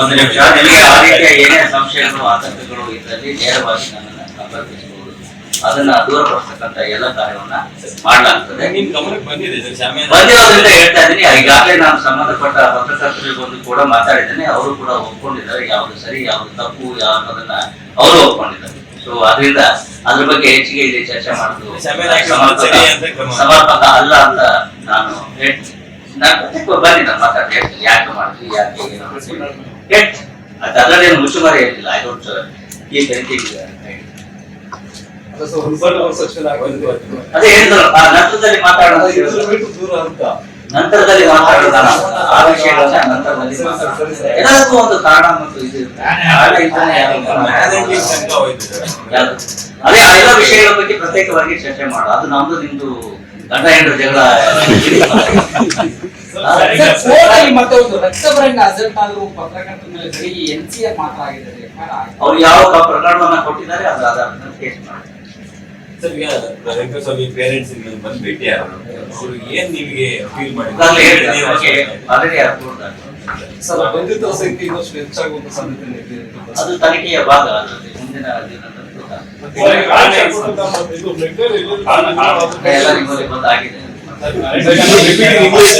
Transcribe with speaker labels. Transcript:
Speaker 1: ಒಂದು ನಿಮಿಷ. ನಿಮಗೆ ಆ ರೀತಿಯ ಏನೇ ಸಂಶಯಗಳು ಆತಂಕಗಳು ಇದ್ದಲ್ಲಿ ನೇರವಾಗಿ ನನ್ನನ್ನು ಸಂಪರ್ಕಿಸಬಹುದು. ಅದನ್ನ ದೂರಪಡಿಸ್ತಕ್ಕಂಥ ಎಲ್ಲ ಕಾರ್ಯವನ್ನ ಮಾಡಲಾಗ್ತದೆ. ಬಂದಿರೋದ್ರಿಂದ ಹೇಳ್ತಾ ಇದ್ದೀನಿ. ಈಗಾಗಲೇ ನಾನು ಸಂಬಂಧಪಟ್ಟ ಪತ್ರಕರ್ತರಿಗೊಂದು ಕೂಡ ಮಾತಾಡಿದ್ದೇನೆ. ಅವರು ಕೂಡ ಒಪ್ಕೊಂಡಿದ್ದಾರೆ ಯಾವ್ದು ಸರಿ ಯಾವ್ದು ತಪ್ಪು ಅನ್ನೋದನ್ನ ಅವರು ಒಪ್ಕೊಂಡಿದ್ದಾರೆ. ಸೊ ಅದರಿಂದ ಅದ್ರ ಬಗ್ಗೆ ಹೆಚ್ಚಿಗೆ ಇಲ್ಲಿ ಚರ್ಚೆ ಮಾಡುದು ಸಮರ್ಪಕ ಅಲ್ಲ ಅಂತ ನಾನು ಹೇಳ್ತೀನಿ. ಬನ್ನಿ ನಾನು ಮಾತಾಡಿ ಹೇಳ್ತೀನಿ ಯಾಕೆ ಮಾಡ್ತೀವಿ ಯಾಕೆ ಹೇಳ್ತೀನಿ. ಅದರಲ್ಲೇನು ಮುಚ್ಚುಮರೆ ಹೇಳ್ತಿಲ್ಲ. I don't keep anything. ಅದೇ ಹೇಳಿದ್ರಲ್ಲ ನಂತರದಲ್ಲಿ ಮಾತಾಡೋದು ನಂತರದಲ್ಲಿ ಮಾತಾಡೋಣ ಆ ವಿಷಯಗಳನ್ನ ನಂತರದಲ್ಲಿ ಎಲ್ಲದಕ್ಕೂ ಒಂದು ಕಾರಣ ಮತ್ತು ಇದು ಅದೇ ಆ ಎಲ್ಲ ವಿಷಯಗಳ ಬಗ್ಗೆ ಪ್ರತ್ಯೇಕವಾಗಿ ಚರ್ಚೆ ಮಾಡು. ಅದು ನಮ್ದು ನಿಮ್ದು ಗಂಡ ಹೆಂಡ್ರ ಜಗಳ. ಅವ್ರು ಯಾವ ಪ್ರಕರಣವನ್ನ ಕೊಟ್ಟಿದ್ದಾರೆ ಅದ್ರ ಆಧಾರದ ಕೇಸ್ ಮಾಡಿ. ಅದು ತನಿಖೆಯ ಭಾಗ. ಮುಂದಿನ ಎಲ್ಲ ನಿಮ್ಮಲ್ಲಿ ಗೊತ್ತಾಗಿದೆ.